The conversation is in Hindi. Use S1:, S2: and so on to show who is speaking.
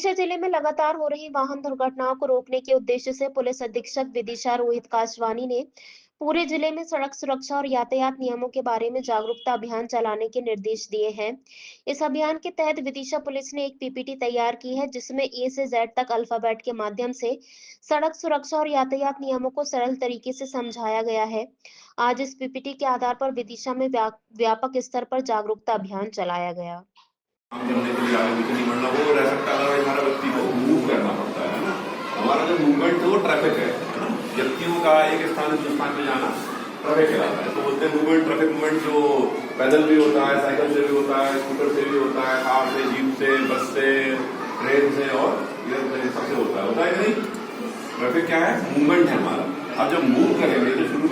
S1: विदिशा जिले में लगातार हो रही वाहन दुर्घटनाओं को रोकने के उद्देश्य से पुलिस अधीक्षक विदिशा रोहित कासवानी ने पूरे जिले में सड़क सुरक्षा और यातायात नियमों के बारे में जागरूकता अभियान चलाने के निर्देश दिए हैं। इस अभियान के तहत विदिशा पुलिस ने एक पीपीटी तैयार की है, जिसमें ए से जेड तक अल्फाबेट के माध्यम से सड़क सुरक्षा और यातायात नियमों को सरल तरीके से समझाया गया है। आज इस पीपीटी के आधार पर विदिशा में व्यापक स्तर पर जागरूकता अभियान चलाया गया।
S2: काम करने के लिए आगे पीछे नहीं बढ़ना, वो रह सकता है हमारा व्यक्ति को मूव करना पड़ता है ना। हमारा जो मूवमेंट है वो ट्रैफिक है ना। व्यक्तियों का एक स्थान से दूसरे स्थान में जाना ट्रैफिक कहलाता है। तो बोलते हैं मूवमेंट, ट्रैफिक मूवमेंट जो पैदल भी होता है, साइकिल से भी होता है, स्कूटर से भी होता है, कार से, जीप से, बस से, ट्रेन से और सबसे होता है कि नहीं। ट्रैफिक क्या है? मूवमेंट है हमारा। अब जब मूव करेंगे तो